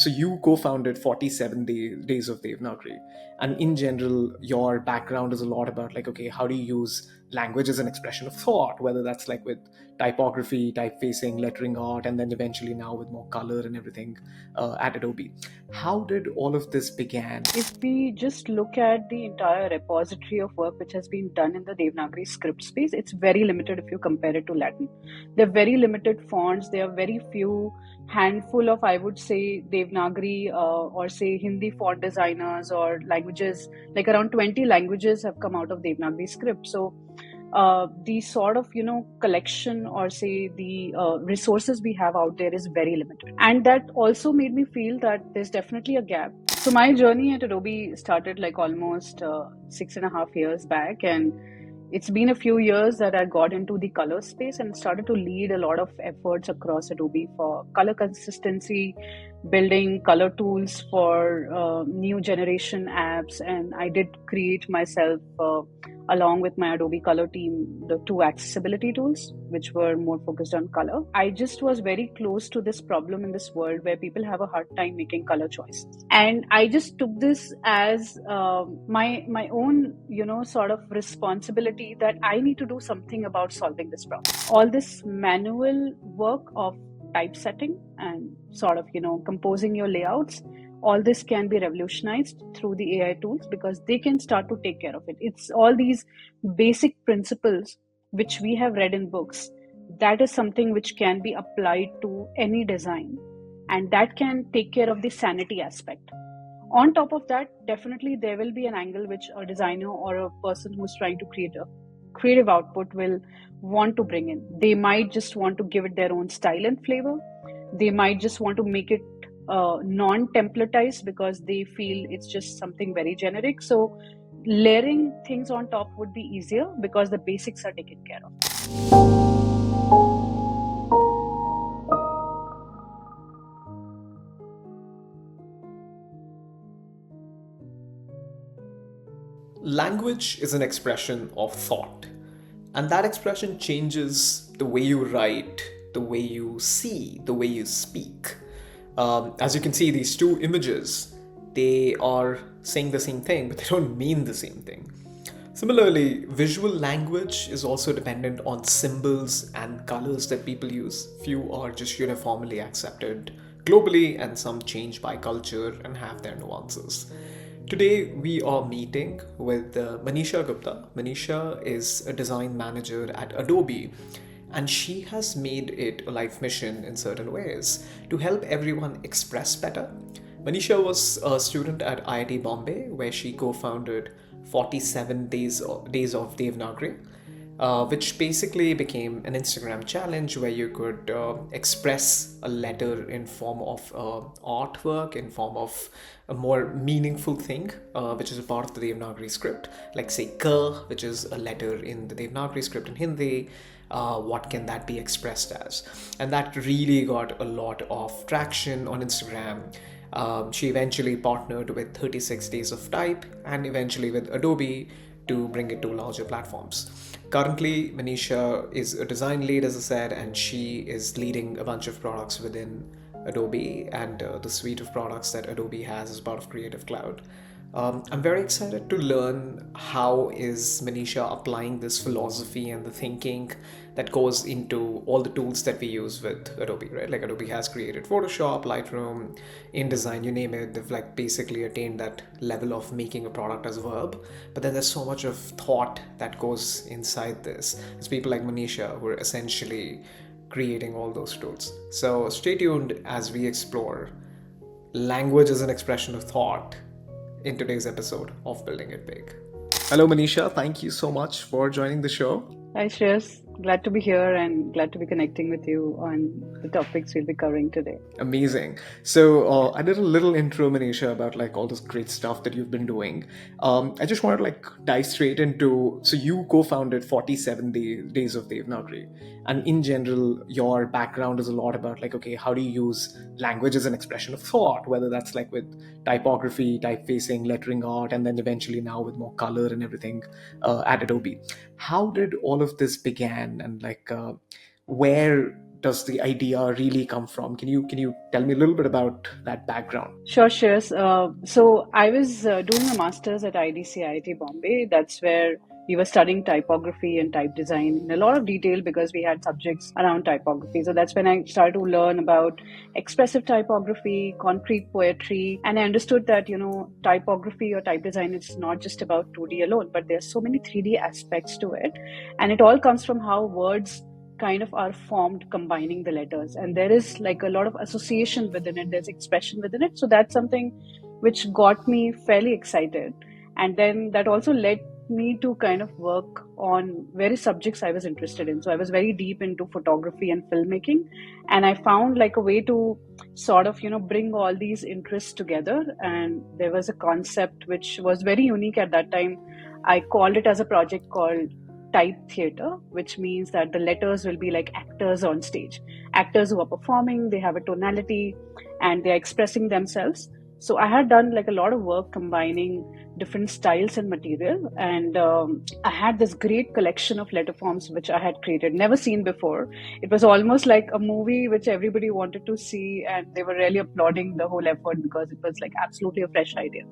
So you co-founded 47 Days of Devanagari, and in general, your background is a lot about like, okay, how do you use language as an expression of thought, whether that's like with typography, typefacing, lettering art, and then eventually now with more color and everything at Adobe. How did all of this began? If we just look at the entire repository of work which has been done in the Devanagari script space, it's very limited if you compare it to Latin. There are very limited fonts. There are very few handful of, I would say, Devanagari or say Hindi font designers or languages. Like around 20 languages have come out of Devanagari script. So the sort of collection or say the resources we have out there is very limited, and that also made me feel that there's definitely a gap. So my journey at Adobe started like almost 6.5 years back, and it's been a few years that I got into the color space and started to lead a lot of efforts across Adobe for color consistency, building color tools for new generation apps. And I did create myself, along with my Adobe Color team, the two accessibility tools, which were more focused on color. I just was very close to this problem in this world where people have a hard time making color choices. And I just took this as my own, sort of responsibility that I need to do something about solving this problem. All this manual work of typesetting and sort of, composing your layouts, all this can be revolutionized through the AI tools because they can start to take care of it. It's all these basic principles which we have read in books. That is something which can be applied to any design, and that can take care of the sanity aspect. On top of that, definitely there will be an angle which a designer or a person who's trying to create a creative output will want to bring in. They might just want to give it their own style and flavor. They might just want to make it non-templatized because they feel it's just something very generic. So layering things on top would be easier because the basics are taken care of. Language is an expression of thought, and that expression changes the way you write, the way you see, the way you speak. As you can see, these two images, they are saying the same thing, but they don't mean the same thing. Similarly, visual language is also dependent on symbols and colors that people use. Few are just uniformly accepted globally, and some change by culture and have their nuances. Today, we are meeting with Manisha Gupta. Manisha is a design manager at Adobe, and she has made it a life mission in certain ways to help everyone express better. Manisha was a student at IIT Bombay, where she co founded 47 Days of Devanagari, which basically became an Instagram challenge where you could express a letter in form of artwork, in form of a more meaningful thing, which is a part of the Devanagari script, like say K, which is a letter in the Devanagari script in Hindi. What can that be expressed as? And that really got a lot of traction on Instagram. She eventually partnered with 36 Days of Type and eventually with Adobe to bring it to larger platforms. Currently, Manisha is a design lead, as I said, and she is leading a bunch of products within Adobe and the suite of products that Adobe has as part of Creative Cloud. I'm very excited to learn how is Manisha applying this philosophy and the thinking that goes into all the tools that we use with Adobe, right? Like Adobe has created Photoshop, Lightroom, InDesign, you name it. They've like basically attained that level of making a product as a verb. But then there's so much of thought that goes inside this. There's people like Manisha who are essentially creating all those tools. So stay tuned as we explore language as an expression of thought in today's episode of Building It Big. Hello, Manisha. Thank you so much for joining the show. Hi, Shreyas. Glad to be here and glad to be connecting with you on the topics we'll be covering today. Amazing. So I did a little intro, Manisha, about like all this great stuff that you've been doing. I just wanted to like dive straight into. So you co-founded 47 Days of Devanagari, and in general, your background is a lot about like, okay, how do you use language as an expression of thought, whether that's like with typography, typefacing, lettering art, and then eventually now with more color and everything at Adobe. How did all of this began, and like where does the idea really come from? Can you tell me a little bit about that background? Sure, sure. So I was doing a master's at IDC Bombay. That's where we were studying typography and type design in a lot of detail because we had subjects around typography. So that's when I started to learn about expressive typography, concrete poetry, and I understood that, typography or type design is not just about 2D alone, but there's so many 3D aspects to it. And it all comes from how words kind of are formed combining the letters, and there is like a lot of association within it, there's expression within it. So that's something which got me fairly excited, and then that also led me to kind of work on various subjects I was interested in. So I was very deep into photography and filmmaking, and I found like a way to sort of bring all these interests together. And there was a concept which was very unique at that time. I called it as a project called type theater, which means that the letters will be like actors on stage, actors who are performing, they have a tonality and they're expressing themselves. So I had done like a lot of work combining different styles and material, and I had this great collection of letter forms which I had created, never seen before. It was almost like a movie which everybody wanted to see, and they were really applauding the whole effort because it was like absolutely a fresh idea.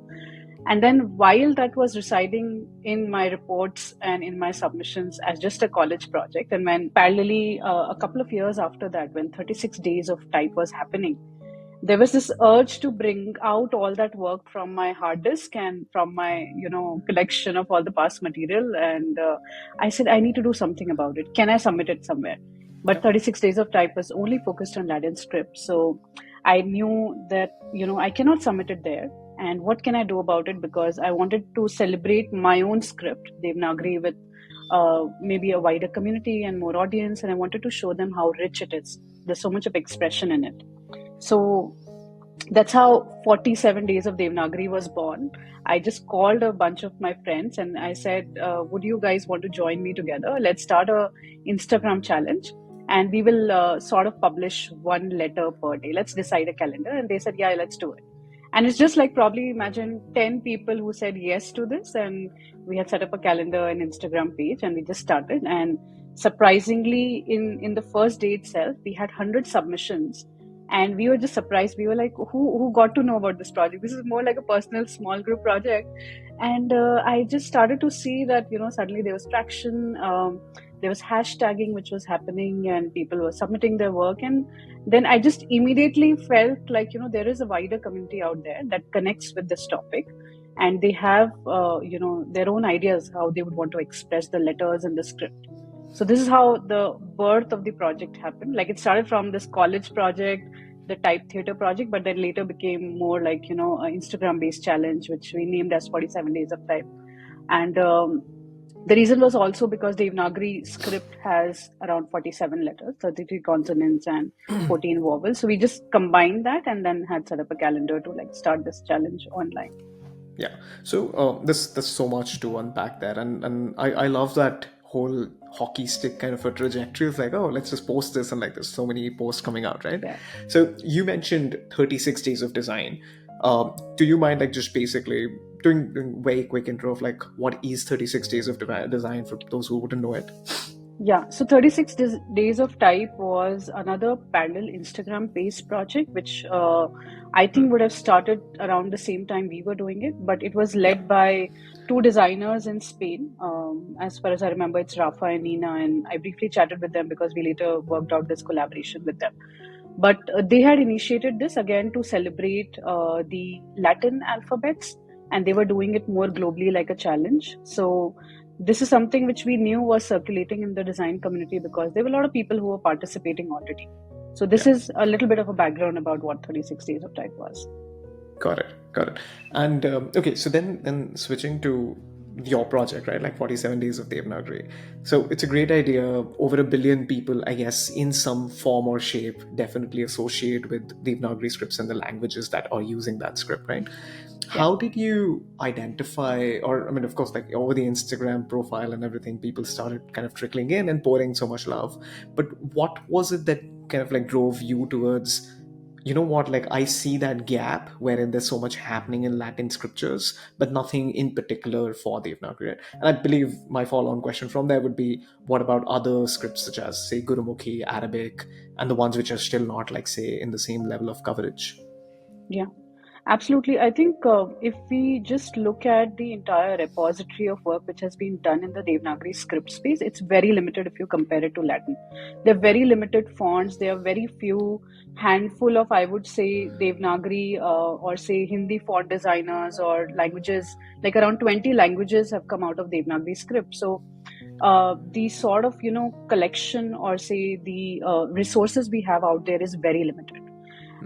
And then while that was residing in my reports and in my submissions as just a college project, and when parallelly a couple of years after that, when 36 days of type was happening, there was this urge to bring out all that work from my hard disk and from my collection of all the past material. And I said, I need to do something about it. Can I submit it somewhere? But 36 days of type was only focused on Latin script, so I knew that I cannot submit it there. And what can I do about it? Because I wanted to celebrate my own script, Devanagari, with maybe a wider community and more audience, and I wanted to show them how rich it is. There's so much of expression in it. So that's how 47 Days of Devanagari was born. I just called a bunch of my friends and I said, would you guys want to join me together? Let's start a Instagram challenge, and we will sort of publish one letter per day. Let's decide a calendar. And they said, yeah, let's do it. And it's just like, probably imagine 10 people who said yes to this. And we had set up a calendar and Instagram page, and we just started. And surprisingly, in the first day itself, we had 100 submissions. And we were just surprised. We were like, who got to know about this project? This is more like a personal small group project. And I just started to see that, suddenly there was traction. There was hashtagging which was happening, and people were submitting their work. And then I just immediately felt like, there is a wider community out there that connects with this topic. And they have, their own ideas how they would want to express the letters and the script. So this is how the birth of the project happened. Like, it started from this college project, the type theater project, but then later became more like, an Instagram-based challenge, which we named as 47 Days of Type. And the reason was also because the Devanagari script has around 47 letters, 33 consonants and 14 vowels. So we just combined that and then had set up a calendar to like start this challenge online. Yeah. So there's so much to unpack there, and I love that whole hockey stick kind of a trajectory of like, oh, let's just post this, and like there's so many posts coming out, right? Yeah. So you mentioned 36 days of design. Do you mind like just basically doing very quick intro of like what is 36 days of design for those who wouldn't know it? Yeah, so 36 Days of Type was another parallel Instagram-based project, which I think would have started around the same time we were doing it, but it was led by two designers in Spain. As far as I remember, it's Rafa and Nina, and I briefly chatted with them because we later worked out this collaboration with them. But they had initiated this again to celebrate the Latin alphabets, and they were doing it more globally like a challenge. So this is something which we knew was circulating in the design community because there were a lot of people who were participating already. So this is a little bit of a background about what 36 Days of Type was. Got it. And okay, so then switching to your project, right? Like 47 Days of Devanagari. So it's a great idea. Over 1 billion people, I guess, in some form or shape, definitely associate with Devanagari scripts and the languages that are using that script, right? How did you identify, or I mean, of course, like over the Instagram profile and everything, people started kind of trickling in and pouring so much love. But what was it that kind of like drove you towards you know what, like I see that gap wherein there's so much happening in Latin scriptures, but nothing in particular for Devanagari. And I believe my follow-on question from there would be, what about other scripts such as, say, Gurumukhi, Arabic, and the ones which are still not, like, say, in the same level of coverage? Yeah. Absolutely. I think if we just look at the entire repository of work which has been done in the Devanagari script space, it's very limited if you compare it to Latin. There are very limited fonts. There are very few handful of, I would say, Devanagari or say Hindi font designers or languages. Like around 20 languages have come out of Devanagari script. So the sort of collection or say the resources we have out there is very limited.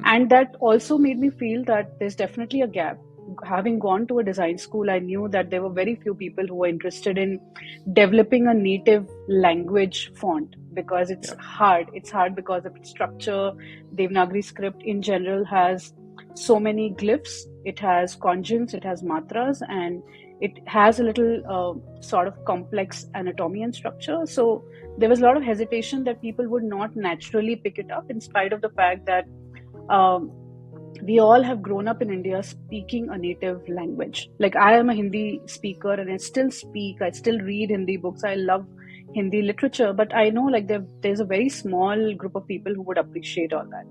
And that also made me feel that there's definitely a gap. Having gone to a design school, I knew that there were very few people who were interested in developing a native language font because it's Yeah. hard. It's hard because of its structure. Devanagari script in general has so many glyphs, it has conjuncts, it has matras, and it has a little sort of complex anatomy and structure. So there was a lot of hesitation that people would not naturally pick it up, in spite of the fact that um, we all have grown up in India speaking a native language. Like I am a Hindi speaker and I still speak, I still read Hindi books, I love Hindi literature, but I know like there's a very small group of people who would appreciate all that.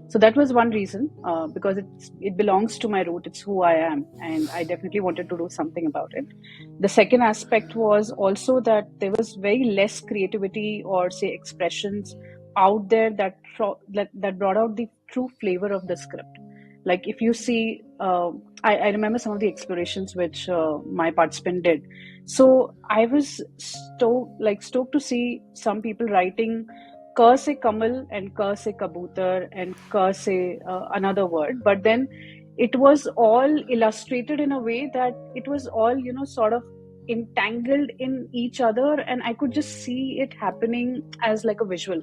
So that was one reason, because it belongs to my root, it's who I am, and I definitely wanted to do something about it. The second aspect was also that there was very less creativity or say expressions out there that brought out the true flavor of the script. Like if you see, I remember some of the explorations which my participant did. So I was stoked to see some people writing ka se kamal and ka se kabutar and ka se another word, but then it was all illustrated in a way that it was all sort of entangled in each other, and I could just see it happening as like a visual.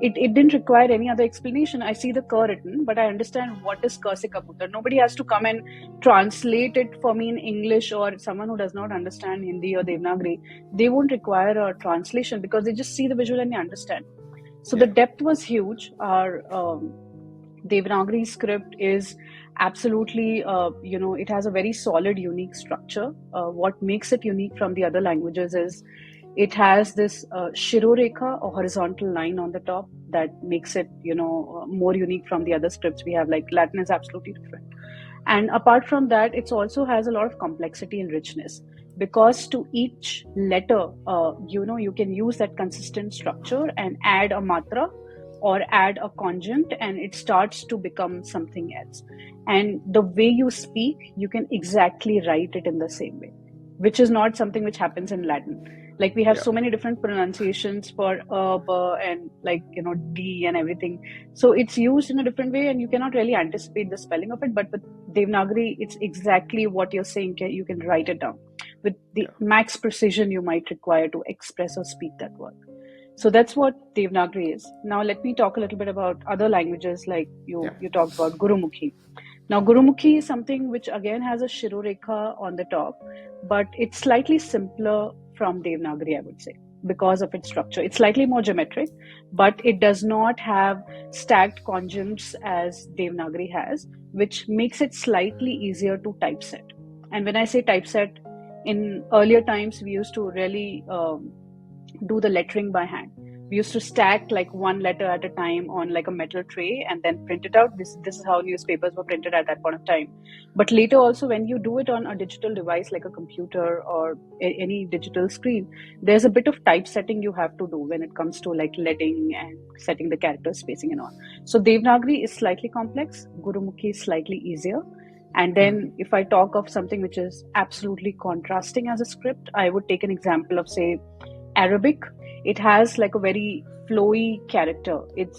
It didn't require any other explanation. I see the ka written, but I understand what is ka se kabutar. Nobody has to come and translate it for me in English, or someone who does not understand Hindi or Devanagari, they won't require a translation because they just see the visual and they understand. So the Yeah. depth was huge. Our Devanagari script is absolutely, it has a very solid, unique structure. What makes it unique from the other languages is it has this Shirorekha or horizontal line on the top that makes it, more unique from the other scripts we have. Like Latin is absolutely different. And apart from that, it also has a lot of complexity and richness because to each letter, you can use that consistent structure and add a matra or add a conjunct, and it starts to become something else. And the way you speak, you can exactly write it in the same way, which is not something which happens in Latin. Like we have Yeah. so many different pronunciations for b, and like d and everything. So it's used in a different way, and you cannot really anticipate the spelling of it. But with Devanagari, it's exactly what you're saying. You can write it down with the Yeah. max precision you might require to express or speak that word. So that's what Devanagari is. Now let me talk a little bit about other languages, like Yeah. you talked about Gurumukhi. Now Gurumukhi is something which again has a Shirorekha on the top, but it's slightly simpler from Devanagari, I would say, because of its structure. It's slightly more geometric, but it does not have stacked conjuncts as Devanagari has, which makes it slightly easier to typeset. And when I say typeset, in earlier times we used to really do the lettering by hand. We used to stack like one letter at a time on like a metal tray and then print it out. This is how newspapers were printed at that point of time. But later also, when you do it on a digital device like a computer or any digital screen, there's a bit of typesetting you have to do when it comes to like leading and setting the character spacing and all. So Devanagari is slightly complex, Gurumukhi is slightly easier. And then if I talk of something which is absolutely contrasting as a script, I would take an example of say Arabic. It has like a very flowy character. It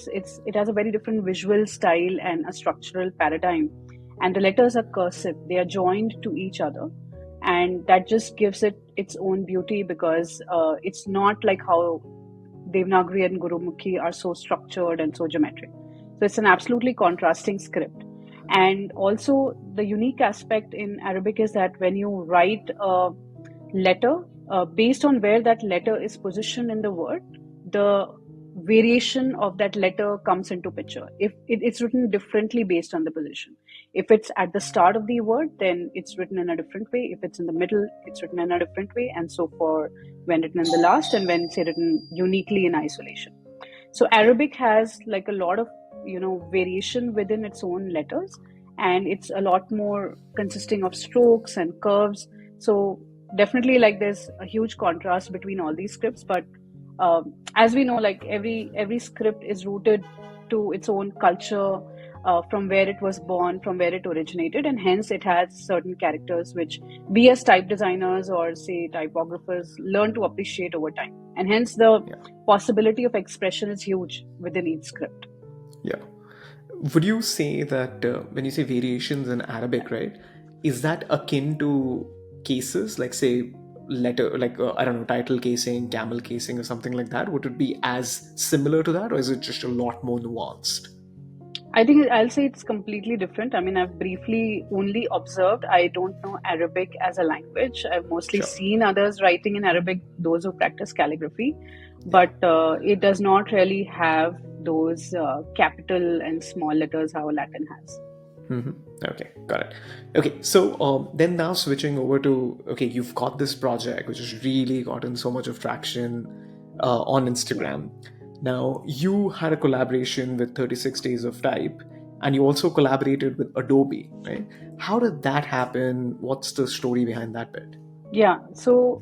has a very different visual style and a structural paradigm. And the letters are cursive. They are joined to each other, and that just gives it its own beauty because it's not like how Devanagari and Gurumukhi are so structured and so geometric. So it's an absolutely contrasting script. And also the unique aspect in Arabic is that when you write a letter, based on where that letter is positioned in the word, the variation of that letter comes into picture. If it's written differently based on the position. If it's at the start of the word, then it's written in a different way. If it's in the middle, it's written in a different way, and so for when written in the last, and when it's written uniquely in isolation. So Yeah. Arabic has like a lot of variation within its own letters, and it's a lot more consisting of strokes and curves. So definitely, like, there's a huge contrast between all these scripts. But as we know, like, every script is rooted to its own culture, from where it was born, from where it originated, and hence it has certain characters which we as type designers or say typographers learn to appreciate over time, and hence the Yeah. possibility of expression is huge within each script. Yeah. Would you say that when you say variations in Arabic, right, is that akin to cases like, say, letter, like, I don't know, title casing, camel casing, or something like that? Would it be as similar to that, or is it just a lot more nuanced? I think I'll say it's completely different. I mean, I've briefly only observed. I don't know Arabic as a language. I've mostly Sure. seen others writing in Arabic, those who practice calligraphy, Yeah. but it does not really have those capital and small letters how Latin has. hmm Okay, got it. Okay, so then now switching over to, okay, you've got this project which has really gotten so much of traction on Yeah. Instagram. Now, you had a collaboration with 36 Days of Type, and you also collaborated with Adobe, right? How did that happen? What's the story behind that bit? Yeah. So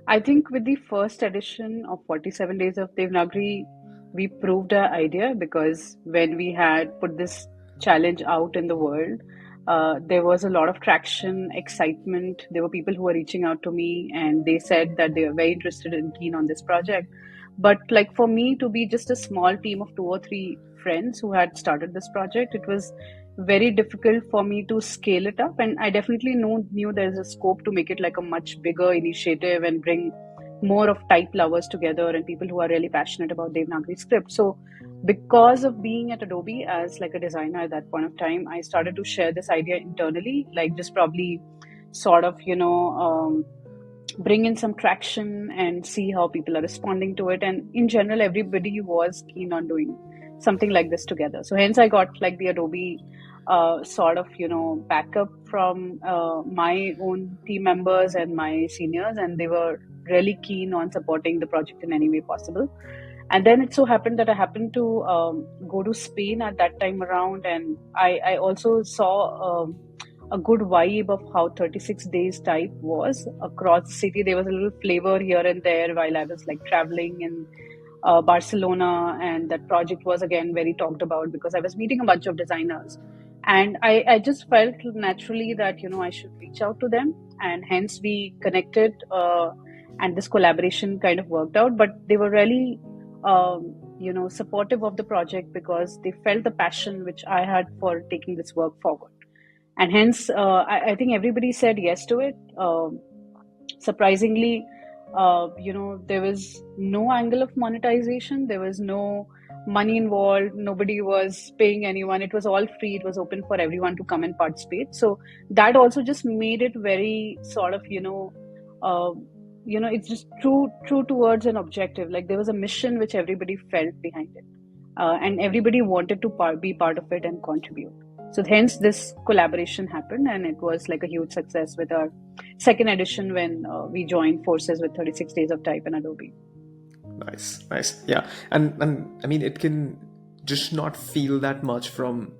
I think with the first edition of 47 Days of Devanagari, we proved our idea because when we had put this challenge out in the world, there was a lot of traction, excitement. There were people who were reaching out to me and they said that they were very interested and keen on this project. But like for me to be just a small team of two or three friends who had started this project, it was very difficult for me to scale it up. And I definitely knew there's a scope to make it like a much bigger initiative and bring more of type lovers together and people who are really passionate about Devanagari script. So because of being at Adobe as like a designer at that point of time, I started to share this idea internally, like just probably sort of, bring in some traction and see how people are responding to it. And in general, everybody was keen on doing something like this together. So hence I got like the Adobe sort of, backup from my own team members and my seniors, and they were really keen on supporting the project in any way possible. And then it so happened that I happened to go to Spain at that time around, and I also saw a good vibe of how 36 days type was across the city. There was a little flavor here and there while I was like traveling in Barcelona, and that project was again very talked about because I was meeting a bunch of designers. And I just felt naturally that, I should reach out to them, and hence we connected, and this collaboration kind of worked out. But they were really, supportive of the project because they felt the passion which I had for taking this work forward. And hence, I think everybody said yes to it. Surprisingly, there was no angle of monetization. There was no money involved. Nobody was paying anyone. It was all free. It was open for everyone to come and participate. So that also just made it very sort of, it's just true towards an objective. Like there was a mission which everybody felt behind it, and everybody wanted to be part of it and contribute. So hence this collaboration happened, and it was like a huge success with our second edition when we joined forces with 36 Days of Type and Adobe. Nice, nice. Yeah. And I mean, it can just not feel that much from,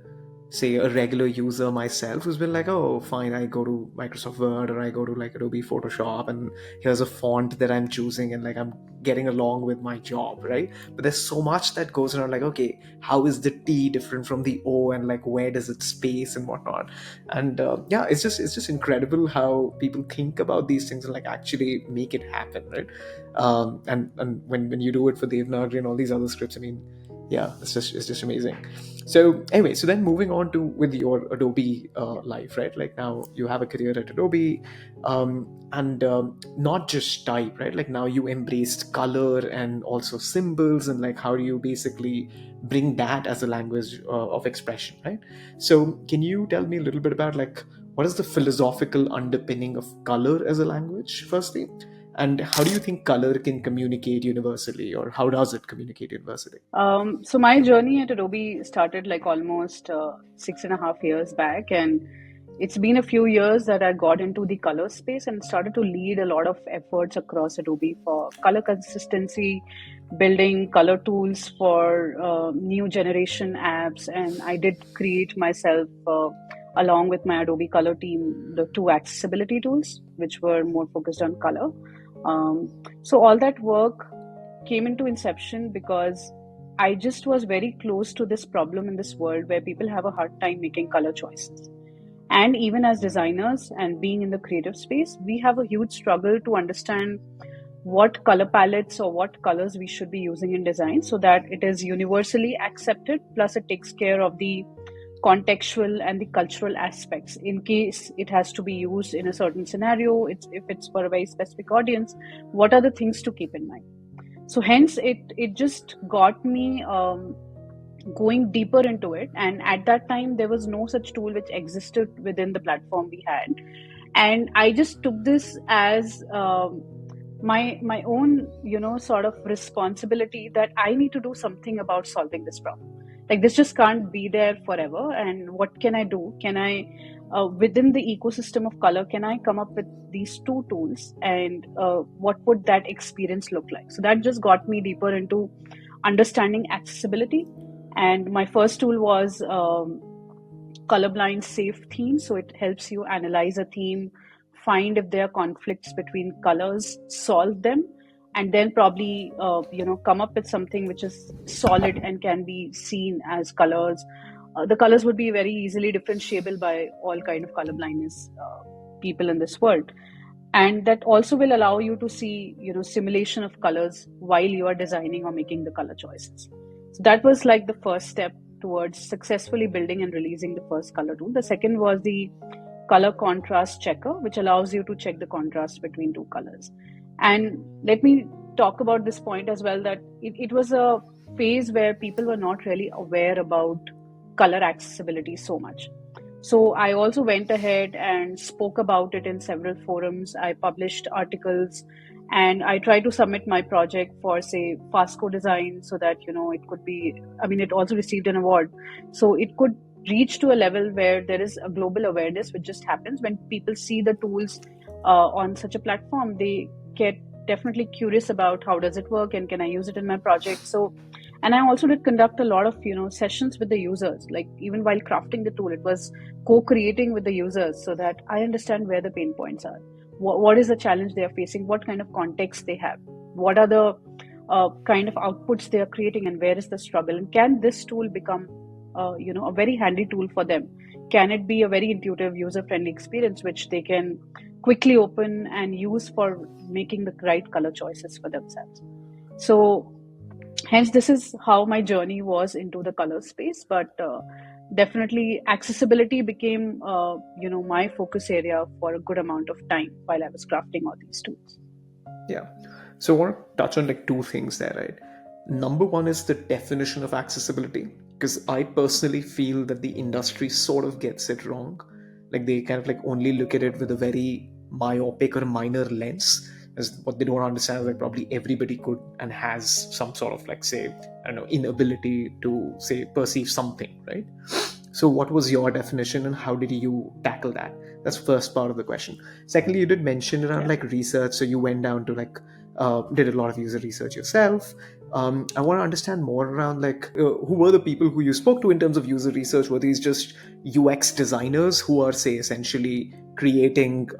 say, a regular user myself who's been like, oh, fine, I go to Microsoft Word or I go to like Adobe Photoshop, and here's a font that I'm choosing, and like I'm getting along with my job, right? But there's so much that goes around, like, okay, how is the T different from the O, and like where does it space and whatnot? And yeah, it's just incredible how people think about these things and like actually make it happen, right? And when you do it for Devanagari and all these other scripts, I mean, yeah, it's just amazing. So anyway, so then moving on to with your Adobe life, right? Like now you have a career at Adobe, and not just type, right? Like now you embraced color and also symbols, and like how do you basically bring that as a language of expression, right? So can you tell me a little bit about like what is the philosophical underpinning of color as a language, firstly? And how do you think color can communicate universally, or how does it communicate universally? So my journey at Adobe started like almost 6.5 years back, and it's been a few years that I got into the color space and started to lead a lot of efforts across Adobe for color consistency, building color tools for new generation apps, and I did create myself. Along with my Adobe Color team, the two accessibility tools, which were more focused on color. So all that work came into inception because I just was very close to this problem in this world where people have a hard time making color choices. And even as designers and being in the creative space, we have a huge struggle to understand what color palettes or what colors we should be using in design so that it is universally accepted, plus it takes care of the contextual and the cultural aspects in case it has to be used in a certain scenario. If it's for a very specific audience, what are the things to keep in mind? So hence it just got me going deeper into it, and at that time there was no such tool which existed within the platform we had, and I just took this as my own sort of responsibility that I need to do something about solving this problem. Like, this just can't be there forever, and what can I do? Can I within the ecosystem of color, can I come up with these two tools, and what would that experience look like? So that just got me deeper into understanding accessibility, and my first tool was colorblind safe theme. So it helps you analyze a theme, find if there are conflicts between colors, solve them, and then probably come up with something which is solid and can be seen as colors. The colors would be very easily differentiable by all kind of colorblindness people in this world, and that also will allow you to see simulation of colors while you are designing or making the color choices. So that was like the first step towards successfully building and releasing the first color tool. The second was the color contrast checker, which allows you to check the contrast between two colors. And let me talk about this point as well, that it was a phase where people were not really aware about color accessibility so much. So I also went ahead and spoke about it in several forums. I published articles, and I tried to submit my project for, say, Fasco design, so that it could be. I mean, it also received an award, so it could reach to a level where there is a global awareness, which just happens when people see the tools on such a platform. They get definitely curious about how does it work and can I use it in my project. So, and I also did conduct a lot of sessions with the users. Like, even while crafting the tool, it was co-creating with the users so that I understand where the pain points are, what is the challenge they are facing, what kind of context they have, what are the kind of outputs they are creating, and where is the struggle, and can this tool become a very handy tool for them? Can it be a very intuitive, user-friendly experience which they can quickly open and use for making the right color choices for themselves? So hence, this is how my journey was into the color space. But definitely accessibility became my focus area for a good amount of time while I was crafting all these tools. Yeah. So I want to touch on like two things there, right? Number one is the definition of accessibility, because I personally feel that the industry sort of gets it wrong. Like, they kind of like only look at it with a very myopic or minor lens, as what they don't understand is like probably everybody could and has some sort of like, say, I don't know, inability to, say, perceive something, right? So what was your definition and how did you tackle that? That's first part of the question. Secondly, you did mention around Yeah. like research, so you went down to like did a lot of user research yourself. I want to understand more around like who were the people who you spoke to in terms of user research. Were these just UX designers who are, say, essentially creating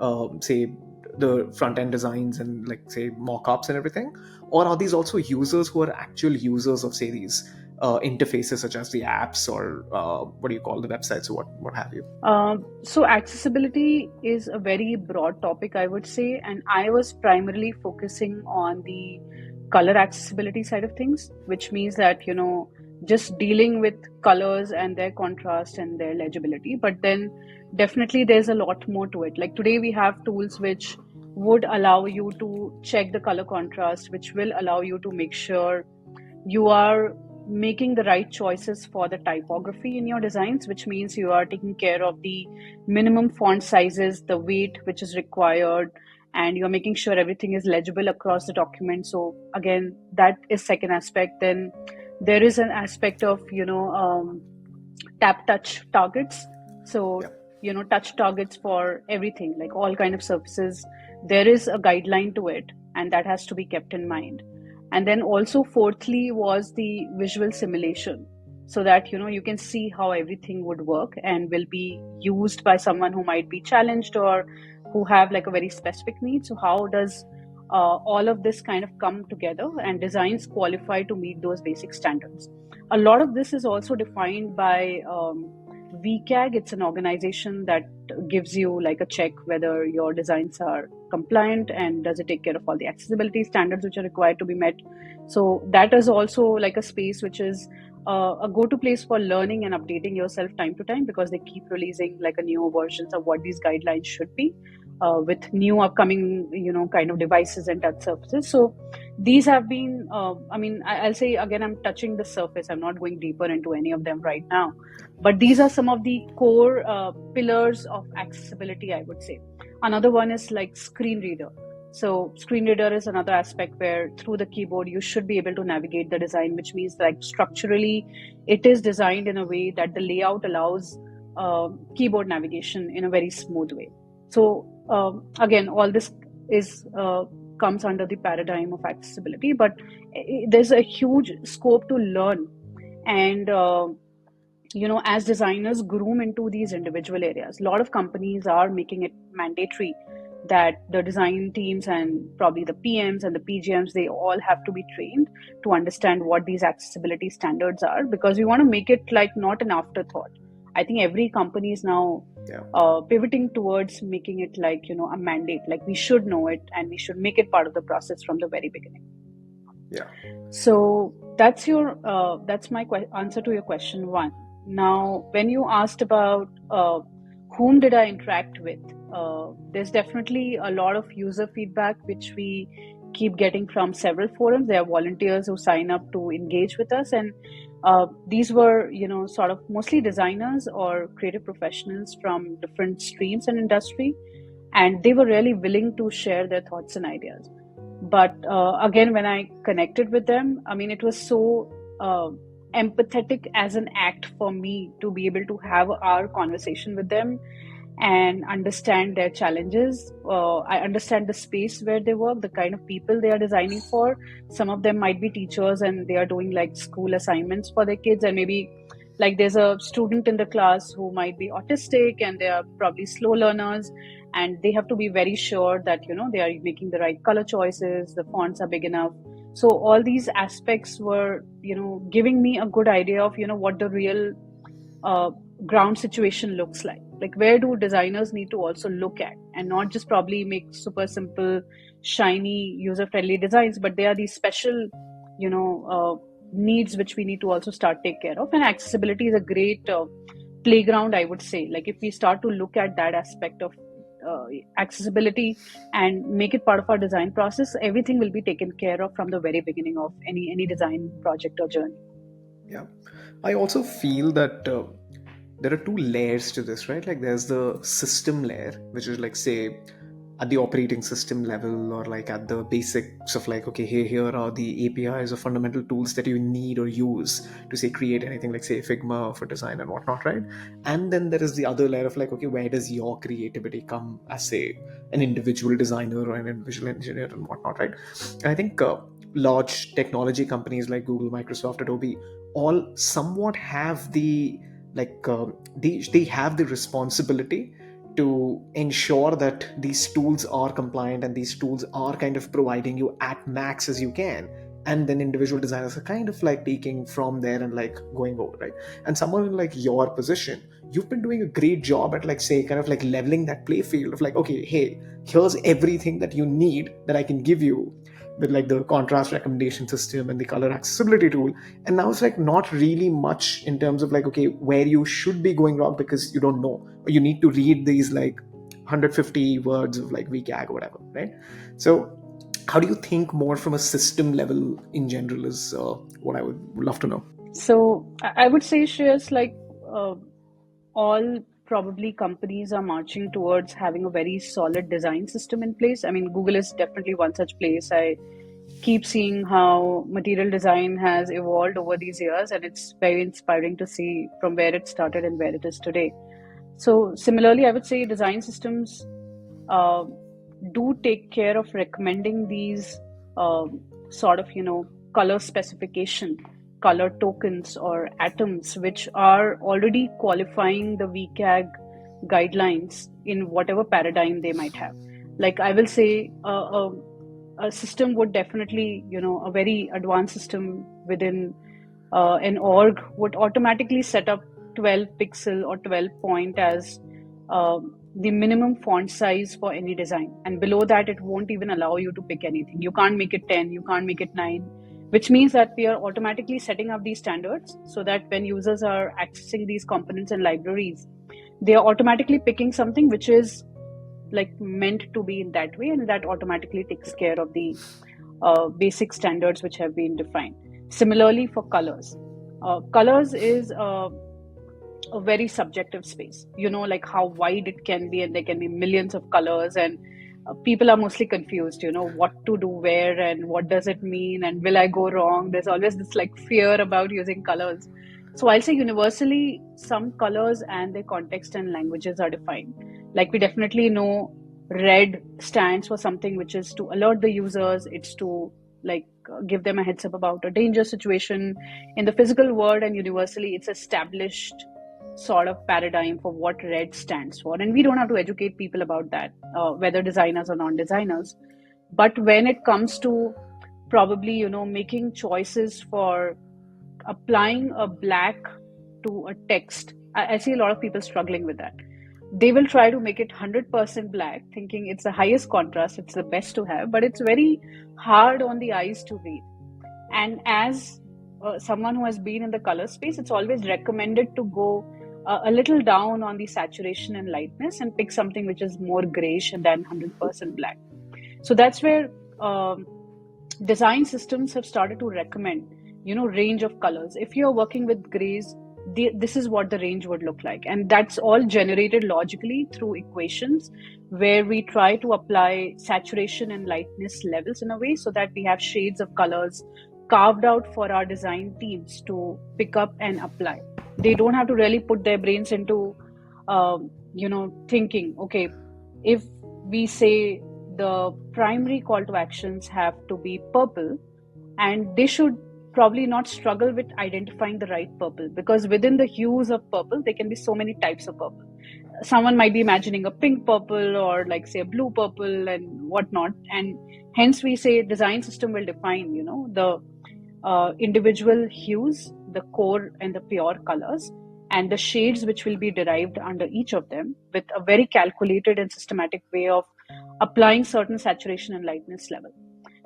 say the front end designs and like, say, mock-ups and everything, or are these also users who are actual users of, say, these interfaces such as the apps or what do you call the websites or what have you? So accessibility is a very broad topic, I would say, and I was primarily focusing on the color accessibility side of things, which means that just dealing with colors and their contrast and their legibility. But then definitely there's a lot more to it. Like, today we have tools which would allow you to check the color contrast, which will allow you to make sure you are making the right choices for the typography in your designs, which means you are taking care of the minimum font sizes, the weight which is required, and you're making sure everything is legible across the document. So again, that is second aspect. Then there is an aspect of tap touch targets. So Yeah. touch targets for everything, like all kind of surfaces. There is a guideline to it, and that has to be kept in mind. And then also fourthly was the visual simulation, so that you can see how everything would work and will be used by someone who might be challenged or who have like a very specific need. So how does all of this kind of come together and designs qualify to meet those basic standards? A lot of this is also defined by VCAG. It's an organization that gives you like a check whether your designs are compliant and does it take care of all the accessibility standards which are required to be met. So that is also like a space which is a go-to place for learning and updating yourself time to time, because they keep releasing like a newer versions of what these guidelines should be, with new upcoming kind of devices and touch surfaces. So these have been I'll say again, I'm touching the surface, I'm not going deeper into any of them right now, but these are some of the core pillars of accessibility, I would say. Another one is like screen reader. So screen reader is another aspect where through the keyboard you should be able to navigate the design, which means like structurally it is designed in a way that the layout allows keyboard navigation in a very smooth way. So again, all this is comes under the paradigm of accessibility, but there's a huge scope to learn and as designers groom into these individual areas. A lot of companies are making it mandatory that the design teams and probably the PMs and the PGMs, they all have to be trained to understand what these accessibility standards are, because we want to make it like not an afterthought. I think every company is now pivoting towards making it like a mandate, like we should know it and we should make it part of the process from the very beginning. Yeah. So that's my answer to your question one. Now, when you asked about whom did I interact with, there's definitely a lot of user feedback which we keep getting from several forums. There are volunteers who sign up to engage with us, and these were sort of mostly designers or creative professionals from different streams and industry, and they were really willing to share their thoughts and ideas. But again, when I connected with them, I mean, it was so empathetic as an act for me to be able to have our conversation with them and understand their challenges. I understand the space where they work, the kind of people they are designing for. Some of them might be teachers and they are doing like school assignments for their kids, and maybe like there's a student in the class who might be autistic and they are probably slow learners, and they have to be very sure that they are making the right color choices, the fonts are big enough. So all these aspects were giving me a good idea of what the real ground situation looks like where do designers need to also look at, and not just probably make super simple shiny user friendly designs, but there are these special needs which we need to also start take care of. And accessibility is a great playground, I would say. Like if we start to look at that aspect of accessibility and make it part of our design process, everything will be taken care of from the very beginning of any design project or journey. Yeah. I also feel that there are two layers to this, right? Like there's the system layer, which is like, say, at the operating system level, or like at the basics of like, okay, here are the APIs or fundamental tools that you need or use to say create anything like say Figma for design and whatnot, right? And then there is the other layer of like, okay, where does your creativity come as say an individual designer or an individual engineer and whatnot, right? And I think large technology companies like Google, Microsoft, Adobe all somewhat have the like they have the responsibility to ensure that these tools are compliant and these tools are kind of providing you at max as you can, and then individual designers are kind of like taking from there and like going over, right? And someone in like your position, you've been doing a great job at like say kind of like leveling that play field of like, okay, hey, here's everything that you need that I can give you with like the contrast recommendation system and the color accessibility tool. And now it's like not really much in terms of like, okay, where you should be going wrong because you don't know, or you need to read these like 150 words of like VCAG or whatever, right? So how do you think more from a system level in general is what I would love to know. So I would say, Shreyas, like all probably companies are marching towards having a very solid design system in place. I mean, Google is definitely one such place. I keep seeing how material design has evolved over these years, and it's very inspiring to see from where it started and where it is today. So, similarly, I would say design systems uh, do take care of recommending these sort of, color specification, color tokens, or atoms, which are already qualifying the VCAG guidelines in whatever paradigm they might have. Like I will say, a system would definitely, a very advanced system within an org would automatically set up 12 pixel or 12 point as the minimum font size for any design. And below that, it won't even allow you to pick anything. You can't make it 10, you can't make it 9, which means that we are automatically setting up these standards so that when users are accessing these components and libraries, they are automatically picking something which is like meant to be in that way, and that automatically takes care of the basic standards which have been defined. Similarly, for colors, colors is a very subjective space. Like how wide it can be, and there can be millions of colors, and people are mostly confused. What to do where, and what does it mean, and will I go wrong? There's always this like fear about using colors. So I'll say universally, some colors and their context and languages are defined. Like we definitely know red stands for something which is to alert the users. It's to like give them a heads up about a danger situation in the physical world, and universally it's established sort of paradigm for what red stands for. And we don't have to educate people about that, whether designers or non-designers. But when it comes to probably, making choices for applying a black to a text, I see a lot of people struggling with that. They will try to make it 100% black, thinking it's the highest contrast, it's the best to have, but it's very hard on the eyes to read. And as someone who has been in the color space, it's always recommended to go a little down on the saturation and lightness and pick something which is more grayish than 100% black. So that's where design systems have started to recommend, range of colors. If you're working with grays, this is what the range would look like, and that's all generated logically through equations where we try to apply saturation and lightness levels in a way so that we have shades of colors carved out for our design teams to pick up and apply. They don't have to really put their brains into thinking, okay, if we say the primary call to actions have to be purple, and they should probably not struggle with identifying the right purple, because within the hues of purple there can be so many types of purple. Someone might be imagining a pink purple, or like say a blue purple and whatnot, and hence we say design system will define the individual hues, the core and the pure colors, and the shades which will be derived under each of them, with a very calculated and systematic way of applying certain saturation and lightness level.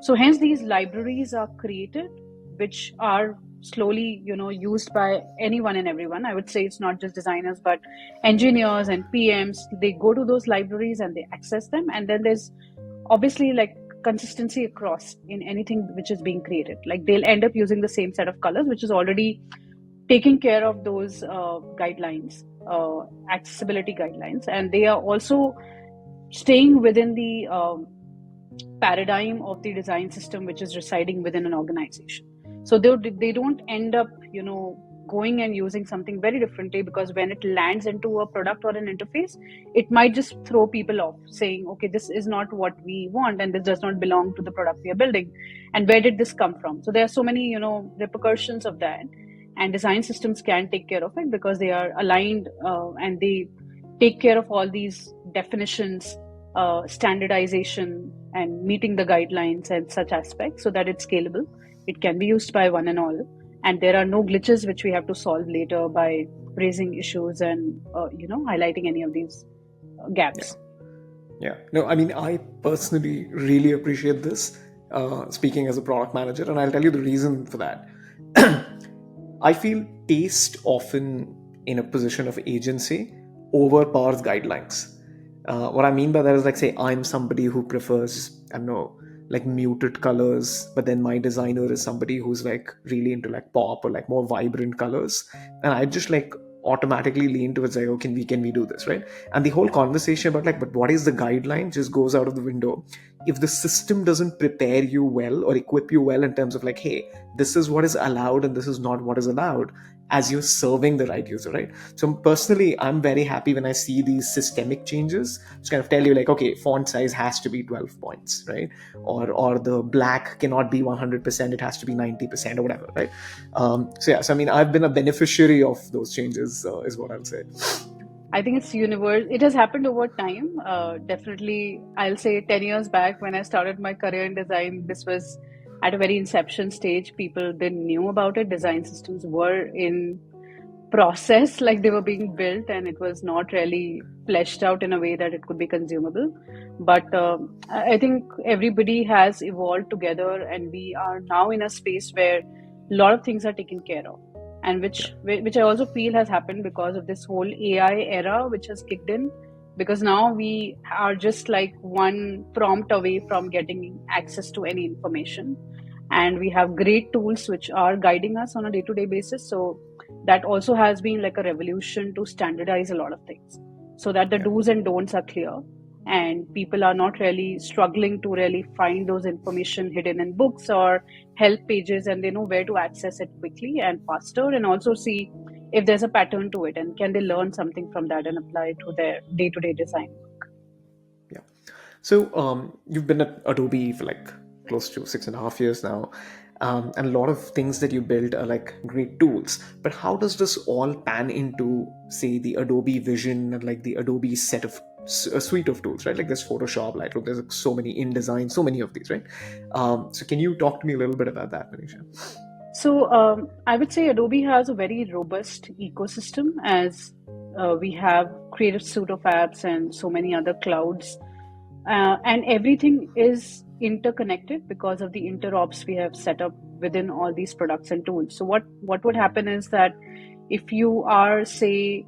So hence these libraries are created, which are slowly used by anyone and everyone. I would say it's not just designers, but engineers and PMs. They go to those libraries and they access them, and then there's obviously like consistency across in anything which is being created. Like they'll end up using the same set of colors, which is already taking care of those guidelines, accessibility guidelines, and they are also staying within the paradigm of the design system which is residing within an organization. So they don't end up going and using something very differently, because when it lands into a product or an interface, it might just throw people off, saying, okay, this is not what we want, and this does not belong to the product we are building, and where did this come from? So there are so many repercussions of that, and design systems can take care of it because they are aligned, and they take care of all these definitions, standardization, and meeting the guidelines and such aspects, so that it's scalable, it can be used by one and all, and there are no glitches which we have to solve later by raising issues and highlighting any of these gaps. Yeah. No, I mean, I personally really appreciate this, speaking as a product manager, and I'll tell you the reason for that. I feel taste often in a position of agency overpowers guidelines. What I mean by that is, like, say, I'm somebody who prefers, I don't know, like muted colors, but then my designer is somebody who's like really into like pop or like more vibrant colors, and I just like automatically lean towards like, oh, can we do this, right? And the whole conversation about like, but what is the guideline just goes out of the window if the system doesn't prepare you well or equip you well in terms of like, hey, this is what is allowed and this is not what is allowed, as you're serving the right user, right? So personally, I'm very happy when I see these systemic changes, which kind of tell you like, okay, font size has to be 12 points, right? Or the black cannot be 100%, it has to be 90% or whatever, right? So yeah, so I mean, I've been a beneficiary of those changes, is what I'll say. I think it's universe. It has happened over time. Definitely, I'll say 10 years back when I started my career in design, this was at a very inception stage. People didn't knew about it. Design systems were in process, like they were being built, and it was not really fleshed out in a way that it could be consumable. But I think everybody has evolved together, and we are now in a space where a lot of things are taken care of, and Yeah, which I also feel has happened because of this whole AI era, which has kicked in. Because now we are just like one prompt away from getting access to any information, and we have great tools which are guiding us on a day-to-day basis. So that also has been like a revolution to standardize a lot of things so that the yeah. do's and don'ts are clear, and people are not really struggling to really find those information hidden in books or help pages, and they know where to access it quickly and faster, and also see if there's a pattern to it and can they learn something from that and apply it to their day-to-day design. Yeah. So you've been at Adobe for like close to 6.5 years now. And a lot of things that you build are like great tools. But how does this all pan into, say, the Adobe vision and like the Adobe set of a suite of tools, right? Like there's Photoshop, Lightroom, there's like so many InDesign, so many of these, right? So can you talk to me a little bit about that, Manisha? So I would say Adobe has a very robust ecosystem, as we have Creative Suite of apps and so many other clouds, and everything is interconnected because of the interops we have set up within all these products and tools. So what would happen is that if you are, say,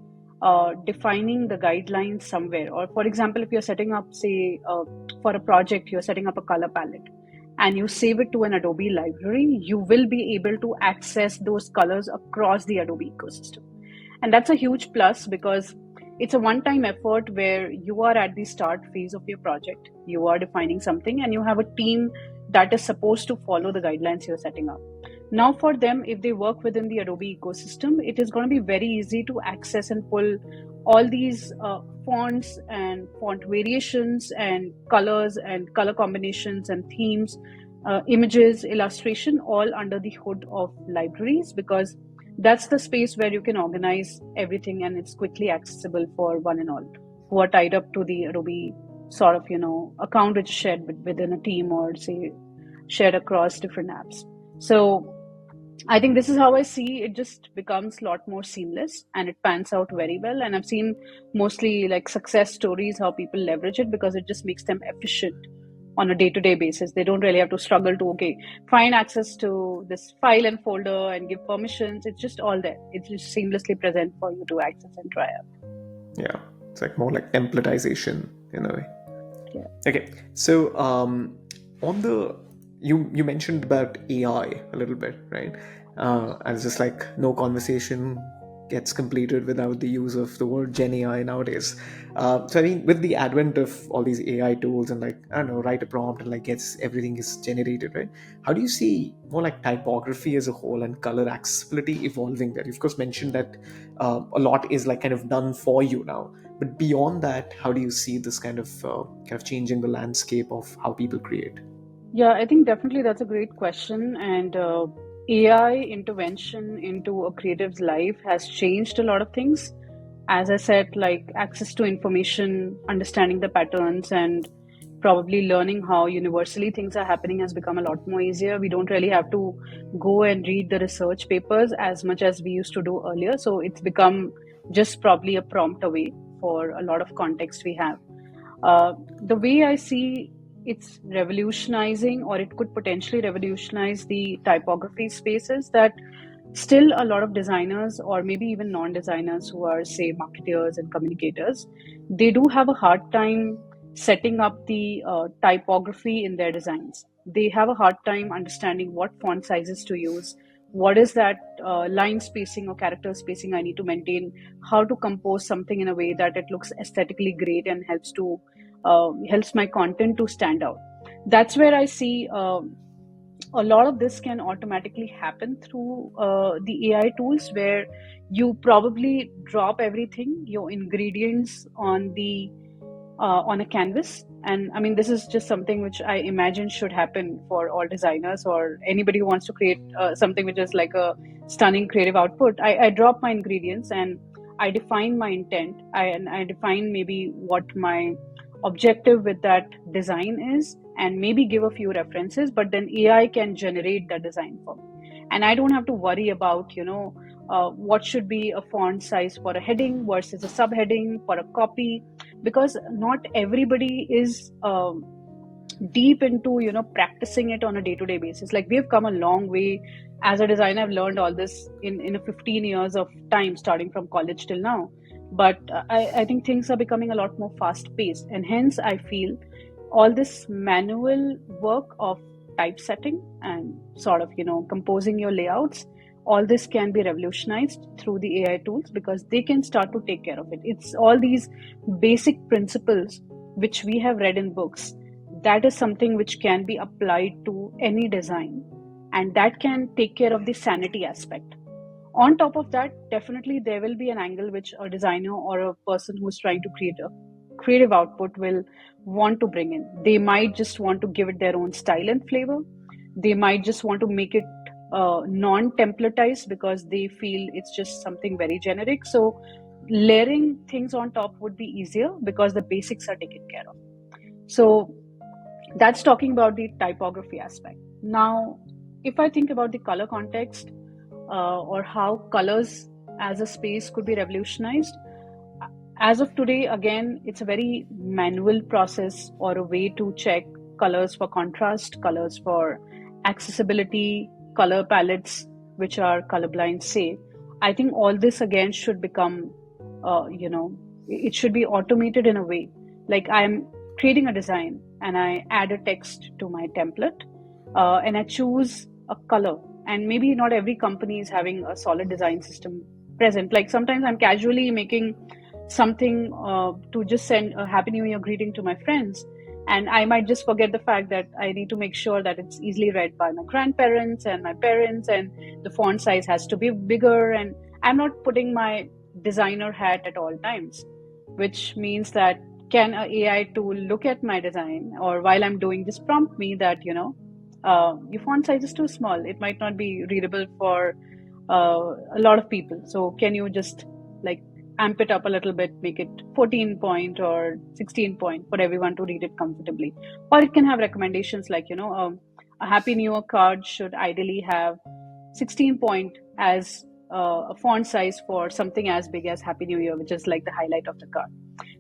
defining the guidelines somewhere, or for example, if you're setting up, say, for a project, you're setting up a color palette and you save it to an Adobe library, you will be able to access those colors across the Adobe ecosystem. And that's a huge plus because it's a one time effort where you are at the start phase of your project. You are defining something and you have a team that is supposed to follow the guidelines you're setting up. Now, for them, if they work within the Adobe ecosystem, it is going to be very easy to access and pull all these fonts and font variations and colors and color combinations and themes, images, illustration, all under the hood of libraries, because that's the space where you can organize everything and it's quickly accessible for one and all who are tied up to the Adobe sort of, account which is shared within a team, or say shared across different apps. So I think this is how I see it. Just becomes a lot more seamless and it pans out very well. And I've seen mostly like success stories how people leverage it because it just makes them efficient on a day-to-day basis. They don't really have to struggle to, okay, find access to this file and folder and give permissions. It's just all there. It's just seamlessly present for you to access and try out. Yeah, it's like more like templatization in a way. Yeah. Okay, so on the you mentioned about AI a little bit, right? And it's just like no conversation gets completed without the use of the word Gen AI nowadays. So I mean, with the advent of all these AI tools and like I don't know, write a prompt and like gets everything is generated, right? How do you see more like typography as a whole and color accessibility evolving there? You've of course mentioned that a lot is like kind of done for you now, but beyond that, how do you see this kind of changing the landscape of how people create? Yeah, I think definitely that's a great question. And AI intervention into a creative's life has changed a lot of things. As I said, like access to information, understanding the patterns, and probably learning how universally things are happening has become a lot more easier. We don't really have to go and read the research papers as much as we used to do earlier. So it's become just probably a prompt away for a lot of context we have. The way I see it's revolutionizing, or it could potentially revolutionize the typography spaces, that still a lot of designers, or maybe even non-designers who are, say, marketers and communicators, they do have a hard time setting up the typography in their designs. They have a hard time understanding what font sizes to use, what is that line spacing or character spacing I need to maintain, how to compose something in a way that it looks aesthetically great and helps my content to stand out. That's where I see a lot of this can automatically happen through the AI tools, where you probably drop everything, your ingredients on a canvas. And I mean, this is just something which I imagine should happen for all designers or anybody who wants to create something which is like a stunning creative output. I drop my ingredients and I define my intent. And I define maybe what my objective with that design is, and maybe give a few references, but then AI can generate that design for me. And I don't have to worry about, what should be a font size for a heading versus a subheading for a copy, because not everybody is deep into practicing it on a day-to-day basis. Like, we've come a long way. As a designer, I've learned all this in a 15 years of time, starting from college till now. But I think things are becoming a lot more fast-paced, and hence I feel all this manual work of typesetting and sort of composing your layouts, all this can be revolutionized through the AI tools, because they can start to take care of it. It's all these basic principles which we have read in books, that is something which can be applied to any design, and that can take care of the sanity aspect. On top of that, definitely there will be an angle which a designer or a person who's trying to create a creative output will want to bring in. They might just want to give it their own style and flavor. They might just want to make it non-templatized because they feel it's just something very generic. So layering things on top would be easier because the basics are taken care of. So that's talking about the typography aspect. Now, if I think about the color context, or how colors as a space could be revolutionized, as of today, again, it's a very manual process or a way to check colors for contrast, colors for accessibility, color palettes which are colorblind safe. I think all this again should become, it should be automated in a way. Like, I'm creating a design and I add a text to my template, and I choose a color. And maybe not every company is having a solid design system present. Like, sometimes I'm casually making something to just send a happy new year greeting to my friends, and I might just forget the fact that I need to make sure that it's easily read by my grandparents and my parents, and the font size has to be bigger, and I'm not putting my designer hat at all times, which means that can a AI tool look at my design, or while I'm doing, just prompt me that your font size is too small, it might not be readable for a lot of people, so can you just like amp it up a little bit, make it 14 point or 16 point for everyone to read it comfortably. Or it can have recommendations like, a happy new year card should ideally have 16 point as a font size for something as big as happy new year, which is like the highlight of the card.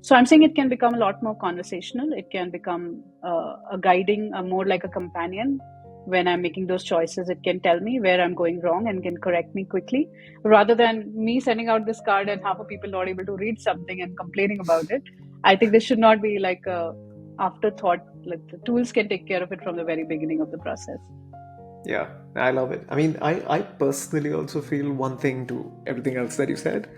So I'm saying it can become a lot more conversational. It can become a guiding, more like a companion. When I'm making those choices, it can tell me where I'm going wrong and can correct me quickly, rather than me sending out this card and half of people not able to read something and complaining about it. I think this should not be like a afterthought. Like, the tools can take care of it from the very beginning of the process. Yeah, I love it. I mean, I personally also feel one thing to everything else that you said.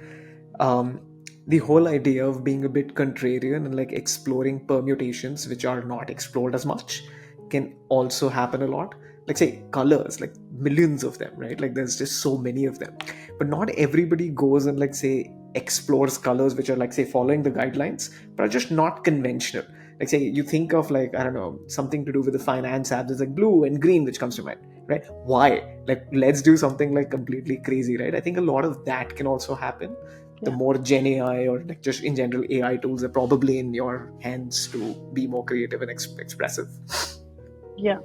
Um, the whole idea of being a bit contrarian and like exploring permutations which are not explored as much can also happen a lot. Like, say, colors, like millions of them, right? Like, there's just so many of them. But not everybody goes and, like, say, explores colors which are, like, say, following the guidelines, but are just not conventional. Like, say, you think of, like, I don't know, something to do with the finance apps, it's like blue and green which comes to mind, right? Why? Like, let's do something like completely crazy, right? I think a lot of that can also happen. The Yeah. more Gen AI or like just in general AI tools are probably in your hands to be more creative and expressive. Yeah.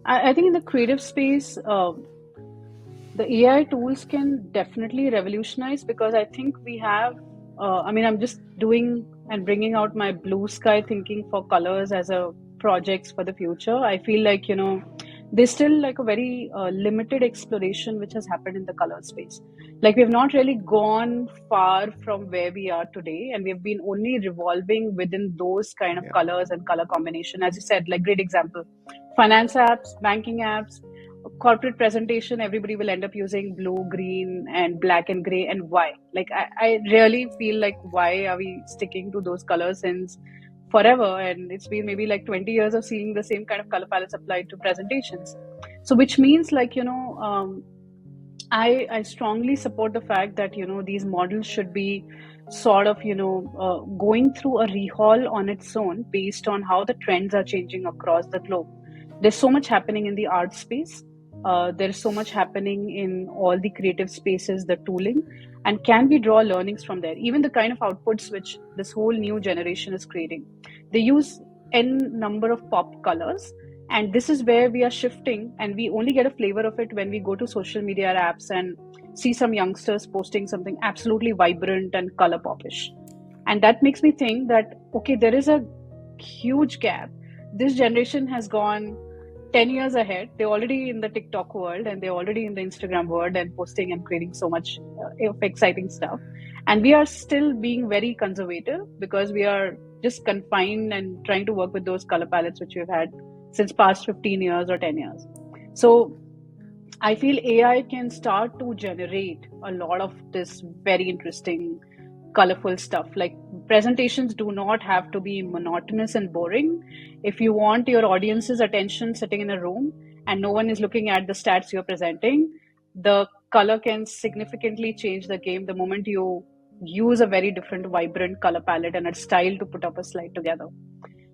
I think in the creative space, the AI tools can definitely revolutionize, because I think we have, I mean, I'm just doing and bringing out my blue sky thinking for colors as a projects for the future. I feel like, there's still like a very limited exploration which has happened in the color space. Like, we've not really gone far from where we are today, and we've been only revolving within those kind of Yeah. colors and color combination. As you said, like, great example, finance apps, banking apps, corporate presentation, everybody will end up using blue, green, and black and gray. And why? Like, I really feel like, why are we sticking to those colors since forever? And it's been maybe like 20 years of seeing the same kind of color palettes applied to presentations. So, which means, like, I strongly support the fact that these models should be sort of going through a rehaul on its own based on how the trends are changing across the globe. There's so much happening in the art space. There's so much happening in all the creative spaces, the tooling, and can we draw learnings from there? Even the kind of outputs which this whole new generation is creating, they use n number of pop colors, and this is where we are shifting, and we only get a flavor of it when we go to social media apps and see some youngsters posting something absolutely vibrant and color popish. And that makes me think that, okay, there is a huge gap. This generation has gone 10 years ahead. They're already in the TikTok world, and they're already in the Instagram world and posting and creating so much of exciting stuff. And we are still being very conservative because we are just confined and trying to work with those color palettes which we've had since past 15 years or 10 years. So I feel AI can start to generate a lot of this very interesting, colorful stuff. Like, presentations do not have to be monotonous and boring. If you want your audience's attention sitting in a room and no one is looking at the stats you're presenting, the color can significantly change the game the moment you use a very different, vibrant color palette and a style to put up a slide together.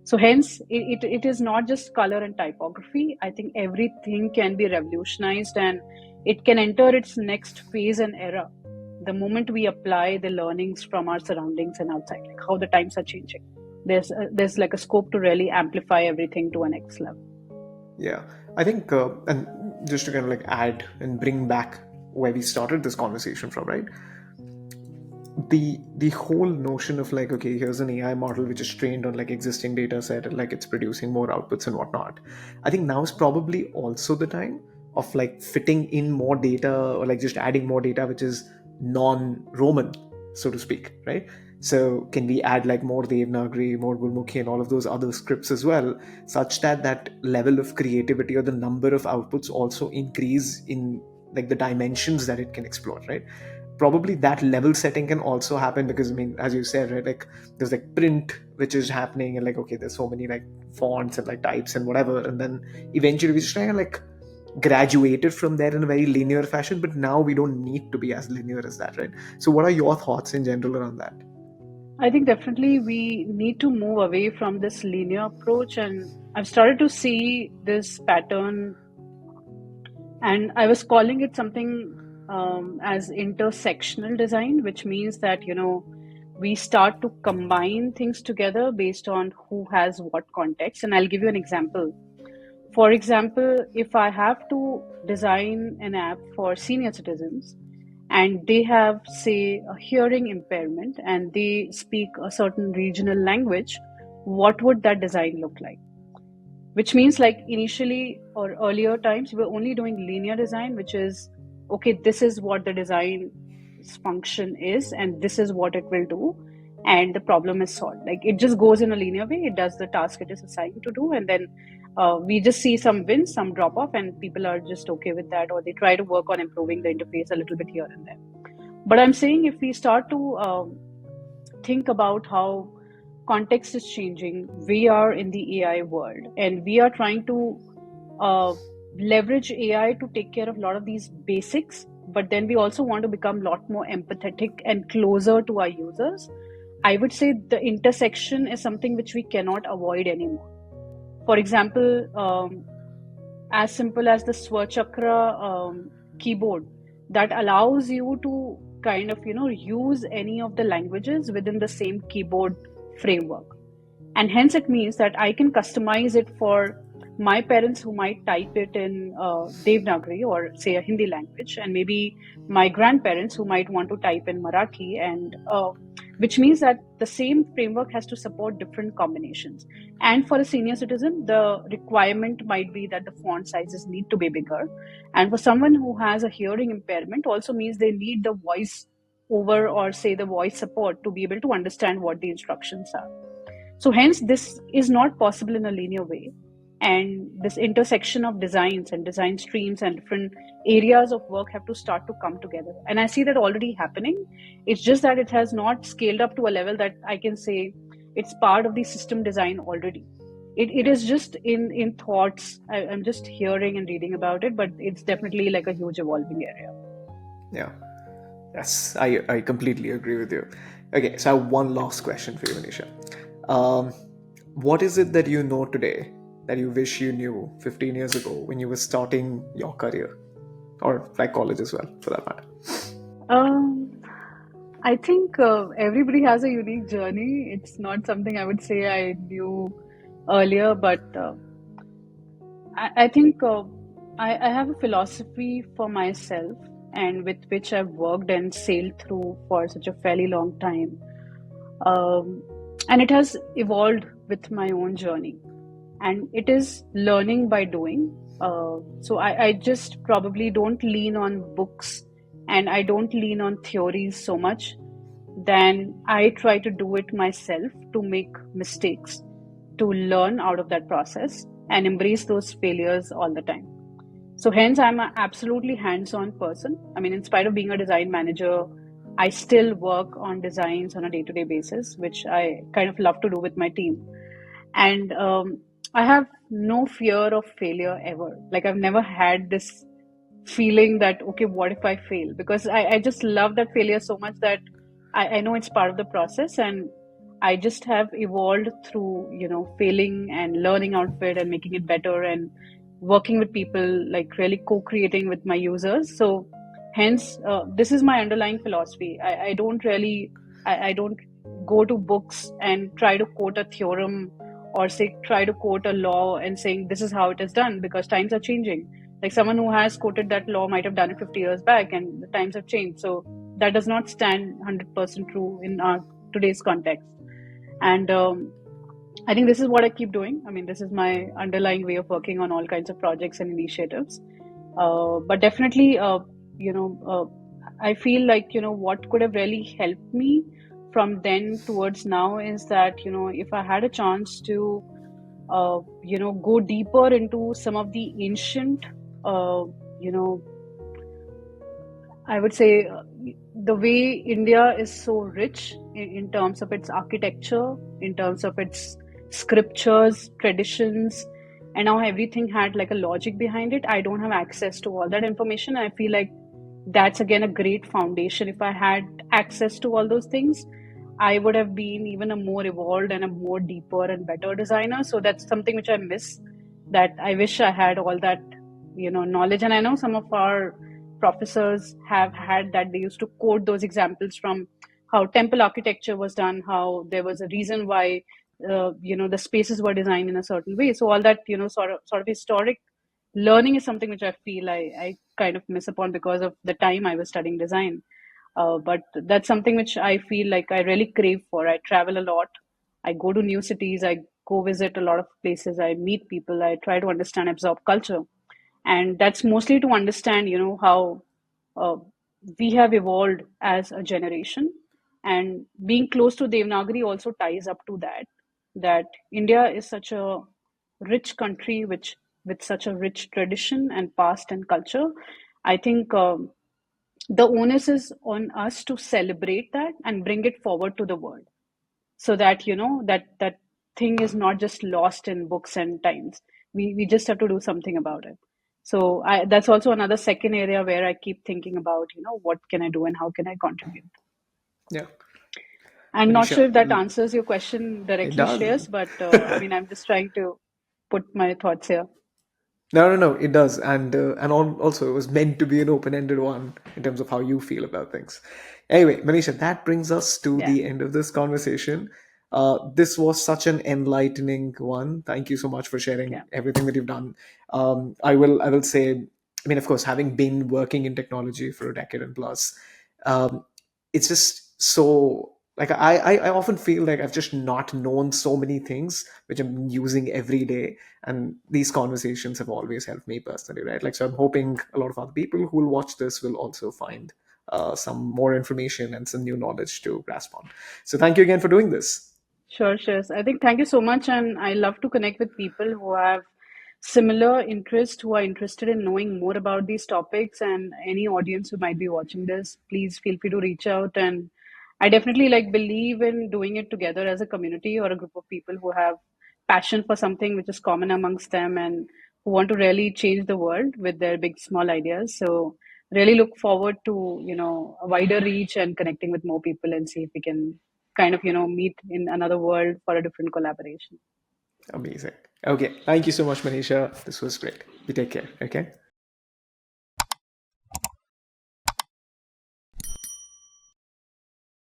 So hence, it is not just color and typography. I think everything can be revolutionized, and it can enter its next phase and era the moment we apply the learnings from our surroundings and outside, like how the times are changing. There's like a scope to really amplify everything to a next level. Yeah, I think, and just to kind of like add and bring back where we started this conversation from, right? The whole notion of like, okay, here's an AI model which is trained on like existing data set and like it's producing more outputs and whatnot. I think now is probably also the time of like fitting in more data, or like just adding more data which is non-Roman, so to speak, right? So can we add like more Devanagari, more Gurmukhi, and all of those other scripts as well, such that that level of creativity or the number of outputs also increase in like the dimensions that it can explore, right? Probably that level setting can also happen because, I mean, as you said, right, like there's like print which is happening, and like, okay, there's so many like fonts and like types and whatever, and then eventually we just kind of like graduated from there in a very linear fashion, but now we don't need to be as linear as that, right? So what are your thoughts in general around that? I think definitely we need to move away from this linear approach, and I've started to see this pattern, and I was calling it something as intersectional design, which means that we start to combine things together based on who has what context. And I'll give you an example. For example, if I have to design an app for senior citizens and they have, say, a hearing impairment and they speak a certain regional language, what would that design look like? Which means, like, initially or earlier times, we were only doing linear design, which is, okay, this is what the design function is and this is what it will do, and the problem is solved. Like, it just goes in a linear way, it does the task it is assigned to do, and then we just see some wins, some drop off, and people are just okay with that, or they try to work on improving the interface a little bit here and there. But I'm saying, if we start to think about how context is changing, we are in the AI world, and we are trying to leverage AI to take care of a lot of these basics, but then we also want to become a lot more empathetic and closer to our users. I would say the intersection is something which we cannot avoid anymore. For example, as simple as the Swachakra keyboard that allows you to kind of use any of the languages within the same keyboard framework, and hence it means that I can customize it for my parents who might type it in Devanagari or say a Hindi language, and maybe my grandparents who might want to type in Marathi, and which means that the same framework has to support different combinations. And for a senior citizen, the requirement might be that the font sizes need to be bigger. And for someone who has a hearing impairment, also means they need the voice over, or say the voice support, to be able to understand what the instructions are. So hence, this is not possible in a linear way. and this intersection of designs and design streams and different areas of work have to start to come together. And I see that already happening. It's just that it has not scaled up to a level that I can say it's part of the system design already. It Yeah. is just in thoughts. I'm just hearing and reading about it, but it's definitely like a huge evolving area. Yeah. Yes, I completely agree with you. Okay, so I have one last question for you, Manisha. Um, what is it that you know today that you wish you knew 15 years ago when you were starting your career? Or like college as well, for that matter. Um, I think everybody has a unique journey. It's not something I would say I knew earlier, but I think I have a philosophy for myself and with which I've worked and sailed through for such a fairly long time. Um, and it has evolved with my own journey. And it is learning by doing. So I just probably don't lean on books and I don't lean on theories so much. Then I try to do it myself to make mistakes, to learn out of that process and embrace those failures all the time. So hence I'm an absolutely hands-on person. I mean, in spite of being a design manager, I still work on designs on a day-to-day basis, which I kind of love to do with my team. And I have no fear of failure ever. Like I've never had this feeling that, okay, what if I fail? Because I just love that failure so much that I know it's part of the process, and I just have evolved through, failing and learning out of it and making it better and working with people, like really co-creating with my users. So hence, this is my underlying philosophy. I don't really, I don't go to books and try to quote a theorem or say try to quote a law and saying this is how it is done, because times are changing. Like someone who has quoted that law might have done it 50 years back and the times have changed. So that does not stand 100% true in our today's context. And I think this is what I keep doing. I mean, this is my underlying way of working on all kinds of projects and initiatives. But definitely, I feel like, what could have really helped me from then towards now is that, if I had a chance to, go deeper into some of the ancient, uh, you know, I would say the way India is so rich in terms of its architecture, in terms of its scriptures, traditions, and how everything had like a logic behind it. I don't have access to all that information. I feel like that's again a great foundation. If I had access to all those things, I would have been even a more evolved and a more deeper and better designer. So that's something which I miss, that I wish I had all that, knowledge. And I know some of our professors have had that. They used to quote those examples from how temple architecture was done, how there was a reason why, the spaces were designed in a certain way. So all that, sort of historic learning is something which I feel I kind of miss upon because of the time I was studying design. But that's something which I feel like I really crave for. I travel a lot. I go to new cities. I go visit a lot of places. I meet people. I try to understand, absorb culture. And that's mostly to understand, how uh, we have evolved as a generation. And being close to Devanagari also ties up to that India is such a rich country, which with such a rich tradition and past and culture. I think the onus is on us to celebrate that and bring it forward to the world, so that that thing is not just lost in books and times. We just have to do something about it. So that's also another second area where I keep thinking about, what can I do and how can I contribute. Yeah. I'm not sure Manisha, if that answers your question it directly, does. Shreyas, but I mean, I'm just trying to put my thoughts here. No, no, no, it does, and also it was meant to be an open-ended one in terms of how you feel about things. Anyway, Manisha, that brings us to Yeah, the end of this conversation. This was such an enlightening one. Thank you so much for sharing yeah. everything that you've done. I will say, I mean, of course, having been working in technology for a decade and plus, um, it's just so like I often feel like I've just not known so many things which I'm using every day, and these conversations have always helped me personally, right? Like, so I'm hoping a lot of other people who will watch this will also find some more information and some new knowledge to grasp on. So thank you again for doing this. Sure, sure. I think thank you so much, and I love to connect with people who have similar interest who are interested in knowing more about these topics, and any audience who might be watching this, please feel free to reach out. And I definitely like believe in doing it together as a community or a group of people who have passion for something which is common amongst them and who want to really change the world with their big small ideas. So really look forward to, a wider reach and connecting with more people and see if we can kind of, meet in another world for a different collaboration. Amazing. Okay. Thank you so much, Manisha. This was great. You take care. Okay.